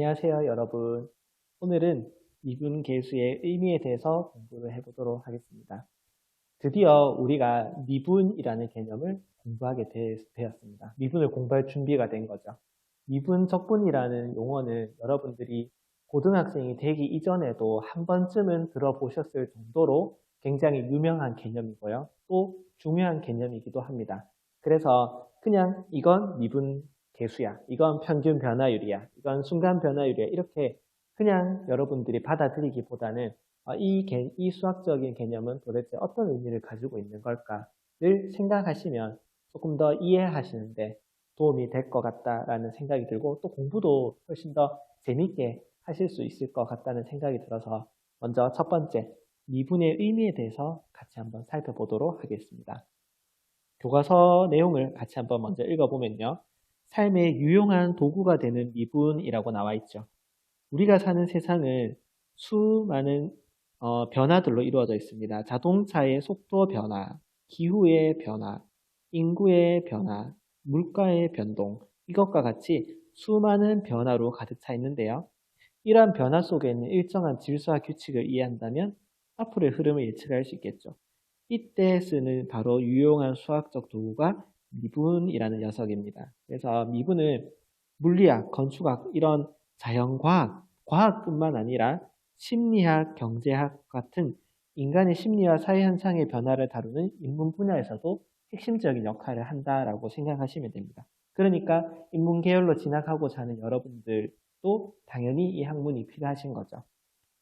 안녕하세요, 여러분. 오늘은 미분계수의 의미에 대해서 공부를 해보도록 하겠습니다. 드디어 우리가 미분이라는 개념을 공부하게 되었습니다. 미분을 공부할 준비가 된 거죠. 미분, 적분이라는 용어는 여러분들이 고등학생이 되기 이전에도 한 번쯤은 들어보셨을 정도로 굉장히 유명한 개념이고요. 또 중요한 개념이기도 합니다. 그래서 그냥 이건 미분 계수야, 이건 평균 변화율이야, 이건 순간 변화율이야, 이렇게 그냥 여러분들이 받아들이기보다는 이 수학적인 개념은 도대체 어떤 의미를 가지고 있는 걸까를 생각하시면 조금 더 이해하시는데 도움이 될 것 같다라는 생각이 들고, 또 공부도 훨씬 더 재밌게 하실 수 있을 것 같다는 생각이 들어서 먼저 첫 번째, 미분의 의미에 대해서 같이 한번 살펴보도록 하겠습니다. 교과서 내용을 같이 한번 먼저 읽어보면요. 삶의 유용한 도구가 되는 미분이라고 나와 있죠. 우리가 사는 세상은 수많은 변화들로 이루어져 있습니다. 자동차의 속도 변화, 기후의 변화, 인구의 변화, 물가의 변동, 이것과 같이 수많은 변화로 가득 차 있는데요. 이러한 변화 속에 있는 일정한 질서와 규칙을 이해한다면 앞으로의 흐름을 예측할 수 있겠죠. 이때 쓰는 바로 유용한 수학적 도구가 미분이라는 녀석입니다. 그래서 미분은 물리학, 건축학, 이런 자연과학, 과학뿐만 아니라 심리학, 경제학 같은 인간의 심리와 사회현상의 변화를 다루는 인문 분야에서도 핵심적인 역할을 한다라고 생각하시면 됩니다. 그러니까 인문 계열로 진학하고자 하는 여러분들도 당연히 이 학문이 필요하신 거죠.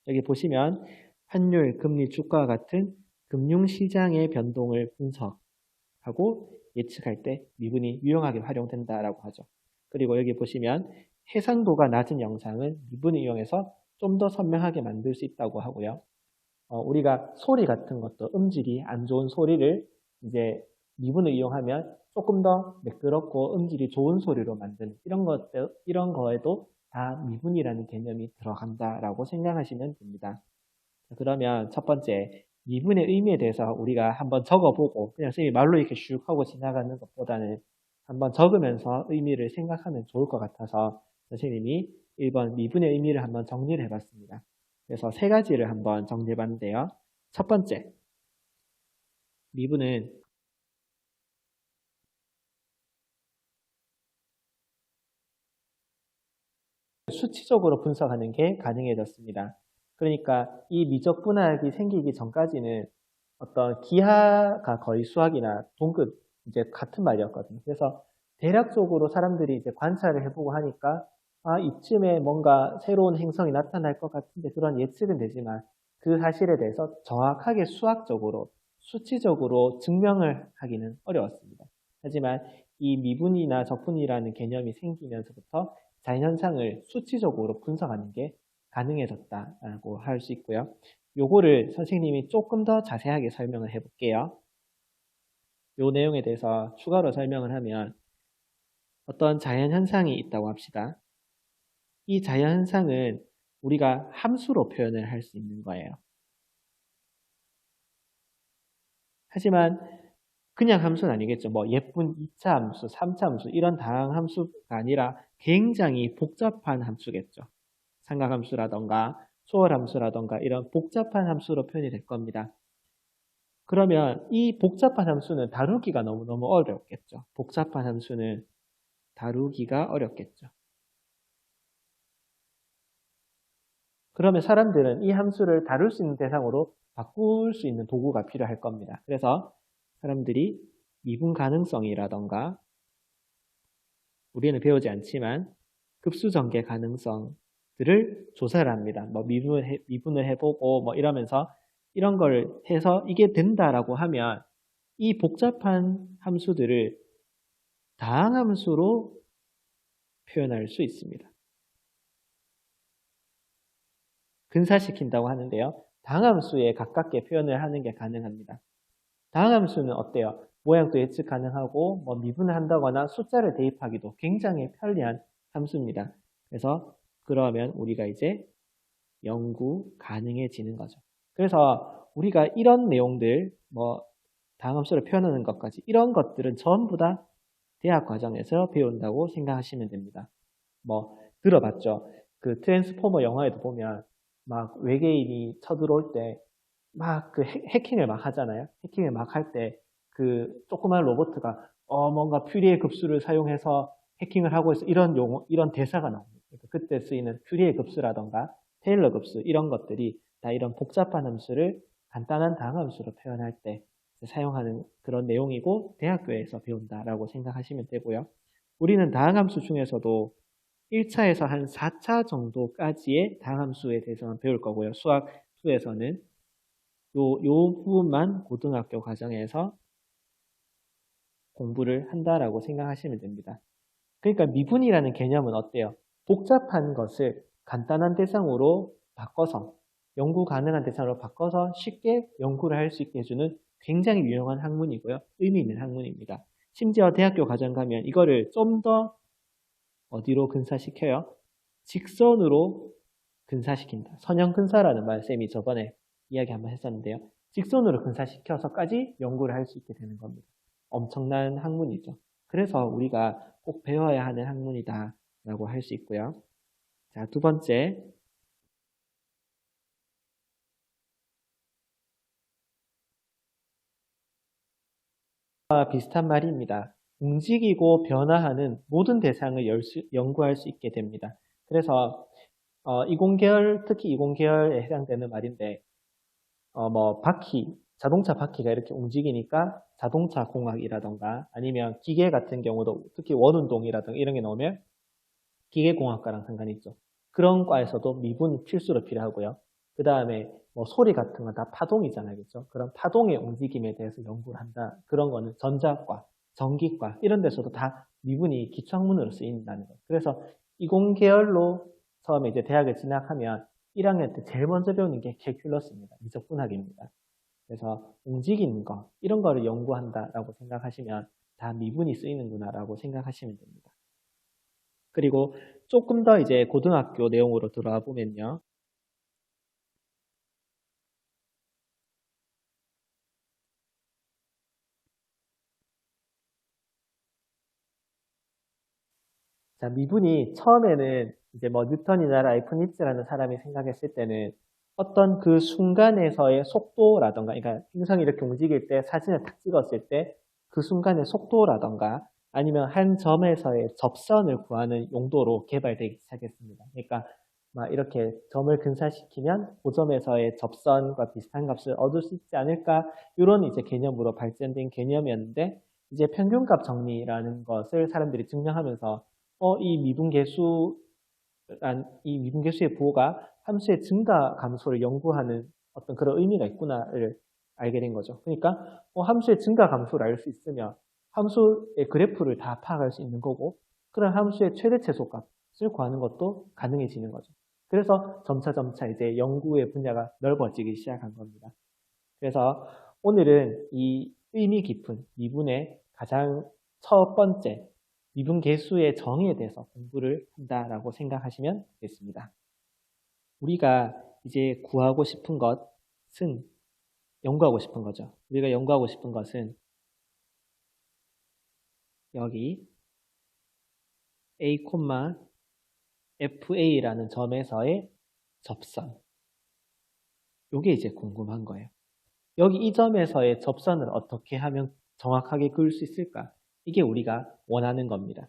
여기 보시면 환율, 금리, 주가와 같은 금융시장의 변동을 분석하고 예측할 때 미분이 유용하게 활용된다라고 하죠. 그리고 여기 보시면 해상도가 낮은 영상은 미분을 이용해서 좀 더 선명하게 만들 수 있다고 하고요. 우리가 소리 같은 것도 음질이 안 좋은 소리를 이제 미분을 이용하면 조금 더 매끄럽고 음질이 좋은 소리로 만드는 이런 거에도 다 미분이라는 개념이 들어간다라고 생각하시면 됩니다. 그러면 첫 번째, 미분의 의미에 대해서 우리가 한번 적어보고 그냥 선생님이 말로 이렇게 슉 하고 지나가는 것보다는 한번 적으면서 의미를 생각하면 좋을 것 같아서 선생님이 1번 미분의 의미를 한번 정리를 해봤습니다. 그래서 세 가지를 한번 정리해봤는데요. 첫 번째, 미분은 수치적으로 분석하는 게 가능해졌습니다. 그러니까 이 미적분학이 생기기 전까지는 어떤 기하가 거의 수학이나 동급 이제 같은 말이었거든요. 그래서 대략적으로 사람들이 이제 관찰을 해보고 하니까 이쯤에 뭔가 새로운 행성이 나타날 것 같은데 그런 예측은 되지만 그 사실에 대해서 정확하게 수학적으로 수치적으로 증명을 하기는 어려웠습니다. 하지만 이 미분이나 적분이라는 개념이 생기면서부터 자연현상을 수치적으로 분석하는 게 가능해졌다라고 할 수 있고요. 요거를 선생님이 조금 더 자세하게 설명을 해볼게요. 요 내용에 대해서 추가로 설명을 하면 어떤 자연현상이 있다고 합시다. 이 자연현상은 우리가 함수로 표현을 할 수 있는 거예요. 하지만 그냥 함수는 아니겠죠. 뭐 예쁜 2차 함수, 3차 함수 이런 다양한 함수가 아니라 굉장히 복잡한 함수겠죠. 삼각함수라던가 소홀함수라던가 이런 복잡한 함수로 표현이 될 겁니다. 그러면 이 복잡한 함수는 다루기가 너무너무 어렵겠죠. 복잡한 함수는 다루기가 어렵겠죠. 그러면 사람들은 이 함수를 다룰 수 있는 대상으로 바꿀 수 있는 도구가 필요할 겁니다. 그래서 사람들이 미분 가능성이라던가 우리는 배우지 않지만 급수전개 가능성들을 조사를 합니다. 뭐 미분을 해보고 뭐 이러면서 이런 걸 해서 이게 된다라고 하면 이 복잡한 함수들을 다항함수로 표현할 수 있습니다. 근사시킨다고 하는데요. 다항함수에 가깝게 표현을 하는 게 가능합니다. 다항함수는 어때요? 모양도 예측 가능하고 뭐 미분을 한다거나 숫자를 대입하기도 굉장히 편리한 함수입니다. 그래서 그러면 우리가 이제 연구 가능해지는 거죠. 그래서 우리가 이런 내용들, 뭐 다항함수를 표현하는 것까지 이런 것들은 전부 다 대학 과정에서 배운다고 생각하시면 됩니다. 뭐 들어봤죠? 그 트랜스포머 영화에도 보면 막 외계인이 쳐들어올 때 막 그 해킹을 막 하잖아요. 해킹을 막 할 때 그 조그만 로봇가 뭔가 퓨리의 급수를 사용해서 해킹을 하고 있어. 이런 용어, 이런 대사가 나옵니다. 그러니까 그때 쓰이는 퓨리의 급수라던가 테일러 급수 이런 것들이 다 이런 복잡한 함수를 간단한 다항함수로 표현할 때 사용하는 그런 내용이고 대학교에서 배운다라고 생각하시면 되고요. 우리는 다항함수 중에서도 1차에서 한 4차 정도까지의 다항함수에 대해서만 배울 거고요. 수학 2에서는 요 부분만 고등학교 과정에서 공부를 한다라고 생각하시면 됩니다. 그러니까 미분이라는 개념은 어때요? 복잡한 것을 간단한 대상으로 바꿔서 연구 가능한 대상으로 바꿔서 쉽게 연구를 할 수 있게 해주는 굉장히 유용한 학문이고요. 의미 있는 학문입니다. 심지어 대학교 과정 가면 이거를 좀 더 어디로 근사시켜요? 직선으로 근사시킨다. 선형근사라는 말 쌤이 저번에 이야기 한번 했었는데요. 직선으로 근사시켜서까지 연구를 할 수 있게 되는 겁니다. 엄청난 학문이죠. 그래서 우리가 꼭 배워야 하는 학문이다 라고 할 수 있고요. 자, 두 번째. 비슷한 말입니다. 움직이고 변화하는 모든 대상을 연구할 수 있게 됩니다. 그래서 이공계열, 특히 이공계열에 해당되는 말인데 바퀴, 자동차 바퀴가 이렇게 움직이니까 자동차 공학이라던가 아니면 기계 같은 경우도 특히 원운동이라든가 이런 게 나오면 기계공학과랑 상관이 있죠. 그런 과에서도 미분이 필수로 필요하고요. 그 다음에 소리 같은 건 다 파동이잖아요. 그렇죠? 그런 파동의 움직임에 대해서 연구를 한다. 그런 거는 전자과, 전기과 이런 데서도 다 미분이 기초학문으로 쓰인다는 거예요. 그래서 이공계열로 처음에 이제 대학에 진학하면 1학년 때 제일 먼저 배우는 게 캘큘러스입니다. 미적분학입니다. 그래서 움직이는 거, 이런 거를 연구한다라고 생각하시면 다 미분이 쓰이는구나라고 생각하시면 됩니다. 그리고 조금 더 이제 고등학교 내용으로 들어와 보면요. 자, 미분이 처음에는 이제 뉴턴이나 라이프니츠라는 사람이 생각했을 때는 어떤 그 순간에서의 속도라던가, 그러니까 행성이 이렇게 움직일 때 사진을 딱 찍었을 때 그 순간의 속도라던가 아니면 한 점에서의 접선을 구하는 용도로 개발되기 시작했습니다. 그러니까 막 이렇게 점을 근사시키면 그 점에서의 접선과 비슷한 값을 얻을 수 있지 않을까 이런 이제 개념으로 발전된 개념이었는데 이제 평균값 정리라는 것을 사람들이 증명하면서 이 미분계수의 부호가 함수의 증가 감소를 연구하는 어떤 그런 의미가 있구나를 알게 된 거죠. 그러니까 함수의 증가 감소를 알 수 있으면 함수의 그래프를 다 파악할 수 있는 거고 그런 함수의 최대 최소값을 구하는 것도 가능해지는 거죠. 그래서 점차 이제 연구의 분야가 넓어지기 시작한 겁니다. 그래서 오늘은 이 의미 깊은 미분의 가장 첫 번째 미분 계수의 정의에 대해서 공부를 한다라고 생각하시면 되겠습니다. 우리가 이제 구하고 싶은 것은 연구하고 싶은 거죠. 우리가 연구하고 싶은 것은 여기 A, FA라는 점에서의 접선. 이게 이제 궁금한 거예요. 여기 이 점에서의 접선을 어떻게 하면 정확하게 그을 수 있을까? 이게 우리가 원하는 겁니다.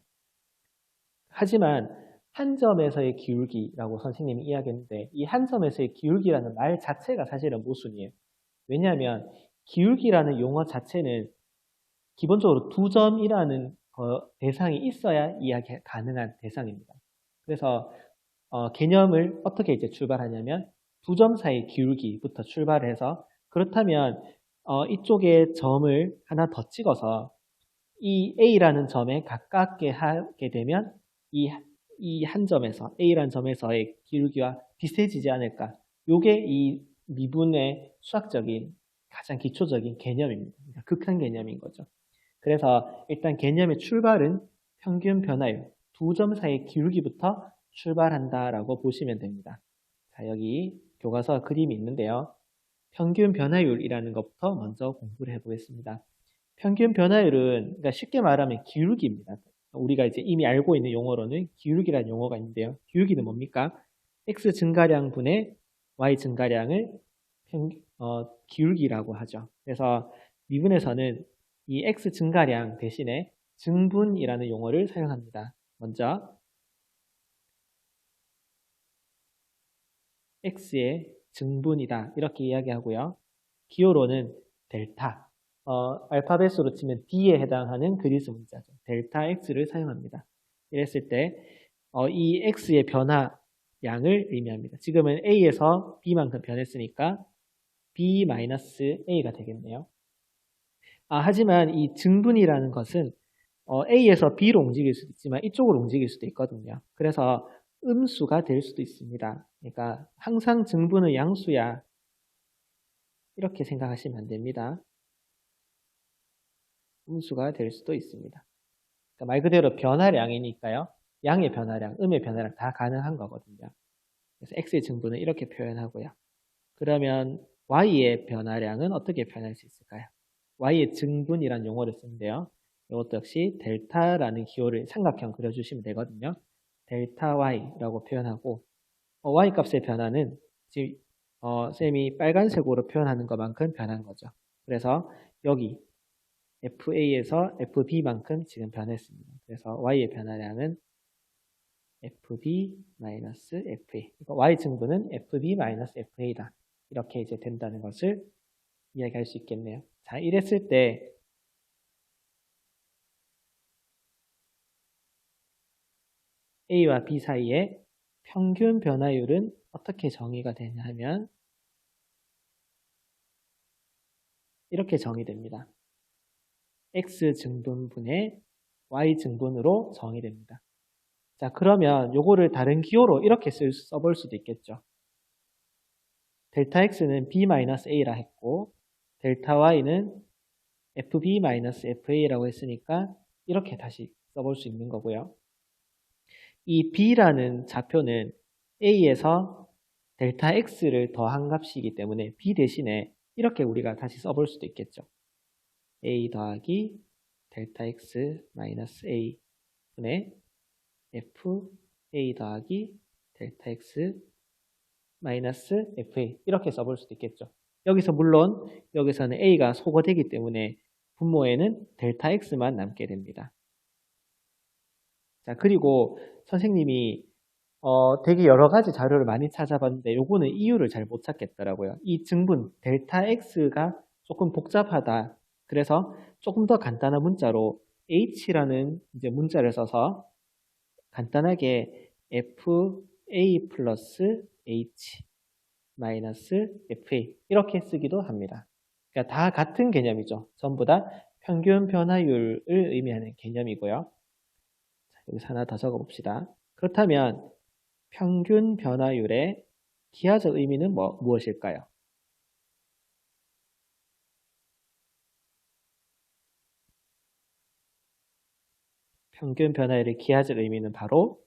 하지만 한 점에서의 기울기라고 선생님이 이야기했는데 이 한 점에서의 기울기라는 말 자체가 사실은 모순이에요. 왜냐하면 기울기라는 용어 자체는 기본적으로 두 점이라는 대상이 있어야 이야기 가능한 대상입니다. 그래서 개념을 어떻게 이제 출발하냐면 두 점 사이 기울기부터 출발해서 그렇다면 이쪽에 점을 하나 더 찍어서 이 A라는 점에 가깝게 하게 되면 이 한 점에서 A라는 점에서의 기울기와 비슷해지지 않을까. 요게 이 미분의 수학적인 가장 기초적인 개념입니다. 그러니까 극한 개념인 거죠. 그래서 일단 개념의 출발은 평균 변화율, 두 점 사이의 기울기부터 출발한다라고 보시면 됩니다. 자, 여기 교과서 그림이 있는데요. 평균 변화율이라는 것부터 먼저 공부를 해보겠습니다. 평균 변화율은 그러니까 쉽게 말하면 기울기입니다. 우리가 이제 이미 알고 있는 용어로는 기울기라는 용어가 있는데요. 기울기는 뭡니까? x 증가량 분의 y 증가량을 기울기라고 하죠. 그래서 미분에서는 이 x 증가량 대신에 증분이라는 용어를 사용합니다. 먼저 x의 증분이다 이렇게 이야기하고요. 기호로는 델타, 알파벳으로 치면 D에 해당하는 그리스 문자죠. 델타 X를 사용합니다. 이랬을 때 이 X의 변화량을 의미합니다. 지금은 A에서 B만큼 변했으니까 B-A가 되겠네요. 하지만 이 증분이라는 것은 A에서 B로 움직일 수도 있지만 이쪽으로 움직일 수도 있거든요. 그래서 음수가 될 수도 있습니다. 그러니까 항상 증분은 양수야. 이렇게 생각하시면 안 됩니다. 음수가 될 수도 있습니다. 그러니까 말 그대로 변화량이니까요. 양의 변화량, 음의 변화량 다 가능한 거거든요. 그래서 x의 증분은 이렇게 표현하고요. 그러면 y의 변화량은 어떻게 표현할 수 있을까요? y의 증분이라는 용어를 쓰는데요. 이것도 역시 델타라는 기호를 삼각형 그려주시면 되거든요. 델타 y라고 표현하고 y 값의 변화는 지금 쌤이 빨간색으로 표현하는 것만큼 변한 거죠. 그래서 여기 FA에서 FB만큼 지금 변했습니다. 그래서 Y의 변화량은 FB-FA. 그러니까 Y 증분은 FB-FA다. 이렇게 이제 된다는 것을 이야기할 수 있겠네요. 자, 이랬을 때 A와 B 사이의 평균 변화율은 어떻게 정의가 되냐 하면 이렇게 정의됩니다. X 증분분의 Y 증분으로 정의됩니다. 자, 그러면 요거를 다른 기호로 이렇게 써볼 수도 있겠죠. 델타 X는 B-A라 했고 델타 Y는 FB-FA라고 했으니까 이렇게 다시 써볼 수 있는 거고요. 이 B라는 좌표는 A에서 델타 X를 더한 값이기 때문에 B 대신에 이렇게 우리가 다시 써볼 수도 있겠죠. A 더하기 델타 X 마이너스 A 분의 FA 더하기 델타 X 마이너스 FA 이렇게 써볼 수도 있겠죠. 여기서 물론 여기서는 A가 소거되기 때문에 분모에는 델타 X만 남게 됩니다. 자, 그리고 선생님이 되게 여러 가지 자료를 많이 찾아봤는데 요거는 이유를 잘 못 찾겠더라고요. 이 증분 델타 X가 조금 복잡하다. 그래서 조금 더 간단한 문자로 H라는 이제 문자를 써서 간단하게 FA 플러스 H 마이너스 FA 이렇게 쓰기도 합니다. 그러니까 다 같은 개념이죠. 전부 다 평균 변화율을 의미하는 개념이고요. 자, 여기서 하나 더 적어봅시다. 그렇다면 평균 변화율의 기하적 의미는 무엇일까요? 평균 변화율의 기하적 의미는 바로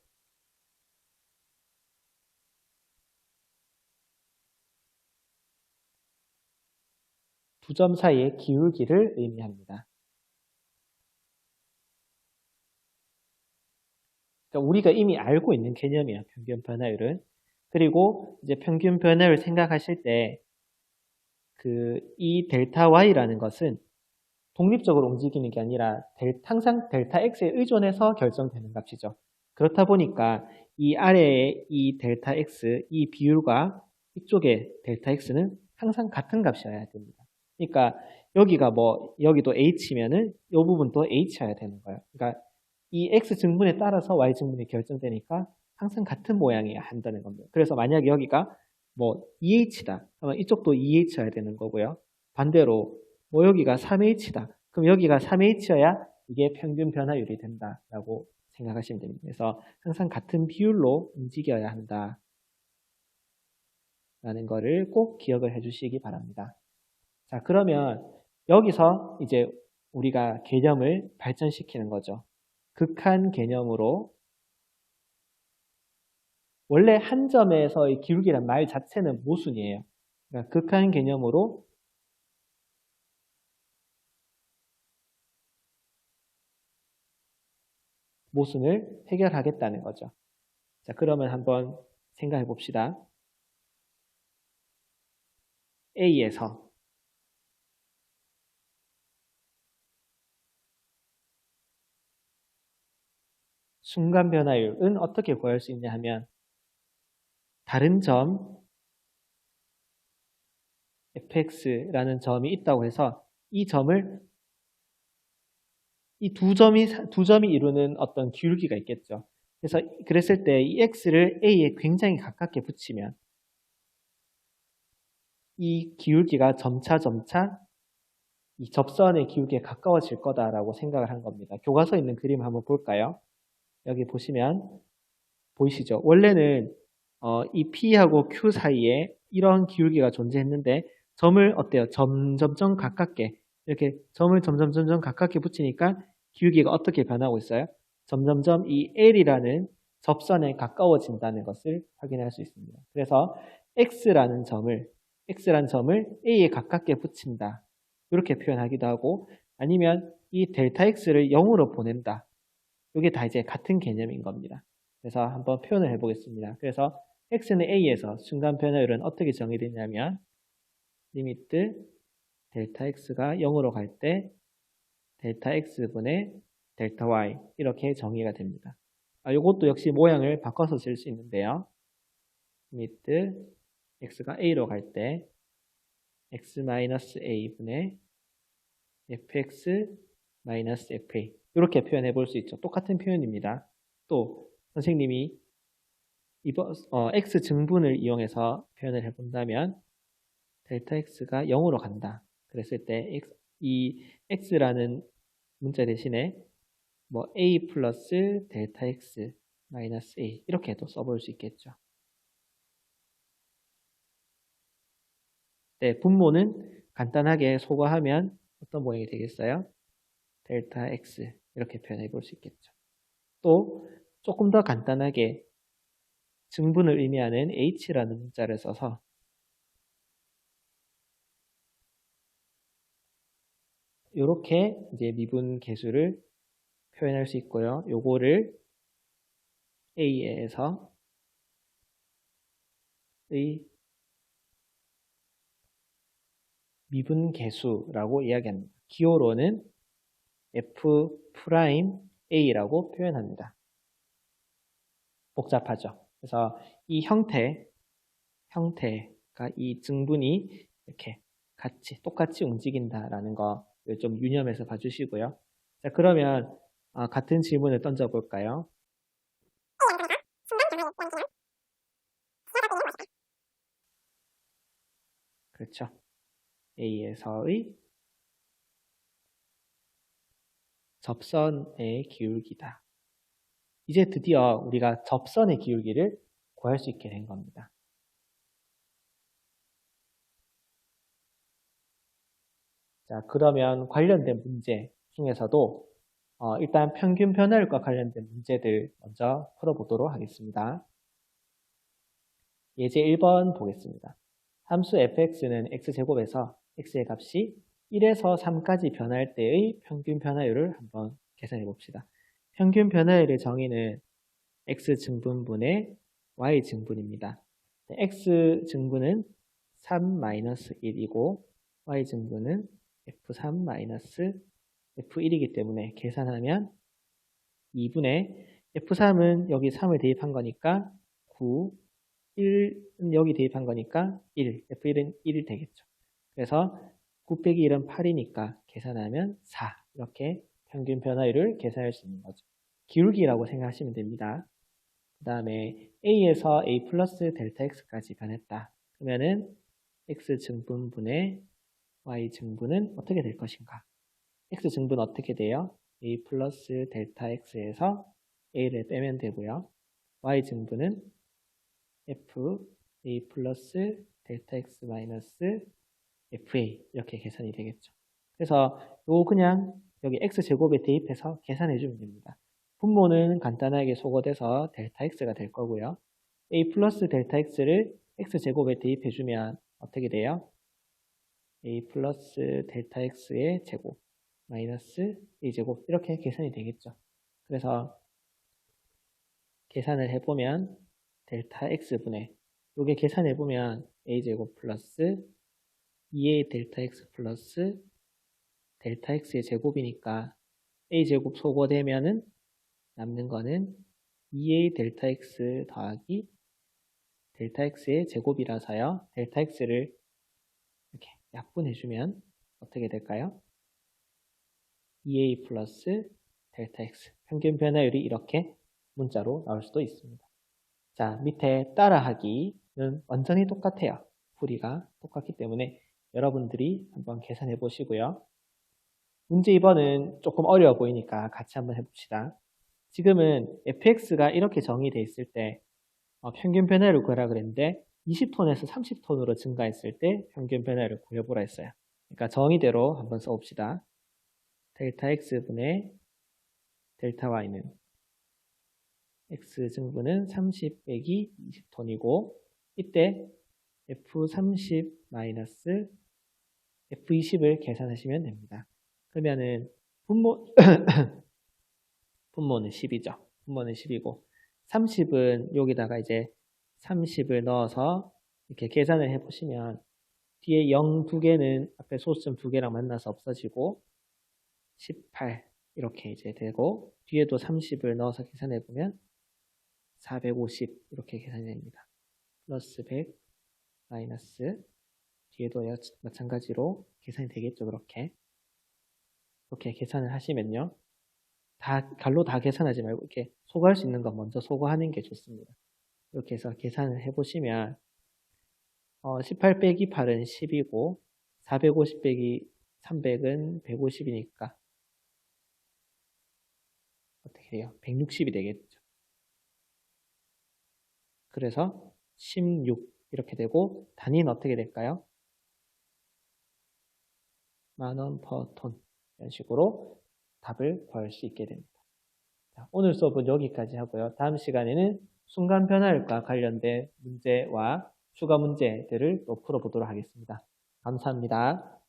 두 점 사이의 기울기를 의미합니다. 그러니까 우리가 이미 알고 있는 개념이에요. 평균 변화율은. 그리고 이제 평균 변화율 생각하실 때 이 델타 Y라는 것은 독립적으로 움직이는 게 아니라 항상 델타 X에 의존해서 결정되는 값이죠. 그렇다 보니까 이 아래의 이 델타 X, 이 비율과 이쪽의 델타 X는 항상 같은 값이어야 됩니다. 그러니까 여기가 여기도 H면은 이 부분도 H여야 되는 거예요. 그러니까 이 X 증분에 따라서 Y 증분이 결정되니까 항상 같은 모양이어야 한다는 겁니다. 그래서 만약에 여기가 EH다. 그러면 이쪽도 EH여야 되는 거고요. 반대로 여기가 3H다. 그럼 여기가 3H여야 이게 평균 변화율이 된다라고 생각하시면 됩니다. 그래서 항상 같은 비율로 움직여야 한다. 라는 거를 꼭 기억을 해 주시기 바랍니다. 자, 그러면 여기서 이제 우리가 개념을 발전시키는 거죠. 극한 개념으로 원래 한 점에서의 기울기란 말 자체는 모순이에요. 그러니까 극한 개념으로 모순을 해결하겠다는 거죠. 자, 그러면 한번 생각해 봅시다. A에서 순간 변화율은 어떻게 구할 수 있냐 하면 다른 점 fx라는 점이 있다고 해서 이 점을 이 두 점이 이루는 어떤 기울기가 있겠죠. 그래서 그랬을 때 이 x를 a에 굉장히 가깝게 붙이면 이 기울기가 점차 이 접선의 기울기에 가까워질 거다라고 생각을 한 겁니다. 교과서에 있는 그림을 한번 볼까요? 여기 보시면 보이시죠? 원래는 이 P하고 Q 사이에 이런 기울기가 존재했는데 점을 어때요? 점점점 가깝게 이렇게 점을 점점 가깝게 붙이니까 기울기가 어떻게 변하고 있어요? 점점점 이 L이라는 접선에 가까워진다는 것을 확인할 수 있습니다. 그래서 X라는 점을 A에 가깝게 붙인다. 이렇게 표현하기도 하고 아니면 이 델타 X를 0으로 보낸다. 이게 다 이제 같은 개념인 겁니다. 그래서 한번 표현을 해보겠습니다. 그래서 x는 a에서 순간 변화율은 어떻게 정의되냐면 리미트 델타 x가 0으로 갈 때 델타 x분의 델타 y 이렇게 정의가 됩니다. 이것도 역시 모양을 바꿔서 쓸 수 있는데요. 리미트 x가 a로 갈 때 x-a분의 fx-fa 이렇게 표현해 볼 수 있죠. 똑같은 표현입니다. 또 선생님이 이번 x 증분을 이용해서 표현을 해본다면 델타 x가 0으로 간다. 그랬을 때 이 x라는 문자 대신에 뭐 a 플러스 델타 x 마이너스 a 이렇게도 써볼 수 있겠죠. 네, 분모는 간단하게 소거하면 어떤 모양이 되겠어요? 델타 x 이렇게 표현해 볼 수 있겠죠. 또 조금 더 간단하게 증분을 의미하는 h라는 문자를 써서 이렇게 이제 미분 계수를 표현할 수 있고요. 요거를 a에서 의 미분 계수라고 이야기합니다. 기호로는 f'a라고 표현합니다. 복잡하죠. 그래서 이 형태가 이 증분이 이렇게 똑같이 움직인다라는 거 좀 유념해서 봐주시고요. 자, 그러면 같은 질문을 던져볼까요? 그렇죠. A에서의 접선의 기울기다. 이제 드디어 우리가 접선의 기울기를 구할 수 있게 된 겁니다. 자, 그러면 관련된 문제 중에서도 일단 평균 변화율과 관련된 문제들 먼저 풀어보도록 하겠습니다. 예제 1번 보겠습니다. 함수 fx는 x제곱에서 x의 값이 1에서 3까지 변할 때의 평균 변화율을 한번 계산해 봅시다. 평균 변화율의 정의는 x증분분의 y증분입니다. x증분은 3-1이고 y증분은 f3-f1이기 때문에 계산하면 2분의 f3은 여기 3을 대입한 거니까 9, 1은 여기 대입한 거니까 1, f1은 1이 되겠죠. 그래서 9 빼기 1은 8이니까 계산하면 4 이렇게 평균 변화율을 계산할 수 있는 거죠. 기울기라고 생각하시면 됩니다. 그 다음에 a에서 a 플러스 델타 x까지 변했다. 그러면은 x 증분분의 y 증분은 어떻게 될 것인가? x 증분 어떻게 돼요? a 플러스 델타 x에서 a를 빼면 되고요. y 증분은 f a 플러스 델타 x 마이너스 fa 이렇게 계산이 되겠죠. 그래서 요 그냥 여기 x제곱에 대입해서 계산해 주면 됩니다. 분모는 간단하게 소거돼서 델타 x가 될 거고요. a 플러스 델타 x를 x제곱에 대입해 주면 어떻게 돼요? a 플러스 델타 x의 제곱 마이너스 a제곱 이렇게 계산이 되겠죠. 그래서 계산을 해보면 델타 x분의 요게 계산해보면 a제곱 플러스 2a 델타 x 플러스 델타 x의 제곱이니까 a제곱 소거되면은 남는 거는 2a 델타 x 더하기 델타 x의 제곱이라서요. 델타 x를 이렇게 약분해주면 어떻게 될까요? 2a 플러스 델타 x 평균 변화율이 이렇게 문자로 나올 수도 있습니다. 자, 밑에 따라하기는 완전히 똑같아요. 풀이가 똑같기 때문에 여러분들이 한번 계산해 보시고요. 문제 2번은 조금 어려워 보이니까 같이 한번 해봅시다. 지금은 fx가 이렇게 정의되어 있을 때 평균 변화율을 구하라 그랬는데 20톤에서 30톤으로 증가했을 때 평균 변화율을 구해보라 했어요. 그러니까 정의대로 한번 써봅시다. 델타 x분의 델타 y는 x 증분은 30 빼기 20톤이고 이때 f30 마이너스 f20을 계산하시면 됩니다. 그러면은 분모는 10이죠. 분모는 10이고 30은 여기다가 이제 30을 넣어서 이렇게 계산을 해보시면 뒤에 0 두 개는 앞에 소수점 두 개랑 만나서 없어지고 18 이렇게 이제 되고 뒤에도 30을 넣어서 계산해보면 450 이렇게 계산이 됩니다. 플러스 100 마이너스 뒤에도 마찬가지로 계산이 되겠죠. 그렇게 계산을 하시면요. 갈로 다 계산하지 말고 이렇게 소거할 수 있는 건 먼저 소거하는 게 좋습니다. 이렇게 해서 계산을 해보시면 18 빼기 8은 10이고 450 빼기 300은 150이니까 어떻게 해요? 160이 되겠죠. 그래서 16 이렇게 되고 단위는 어떻게 될까요? 만원 per 톤 이런 식으로 답을 구할 수 있게 됩니다. 자, 오늘 수업은 여기까지 하고요. 다음 시간에는 순간 변화율과 관련된 문제와 추가 문제들을 또 풀어보도록 하겠습니다. 감사합니다.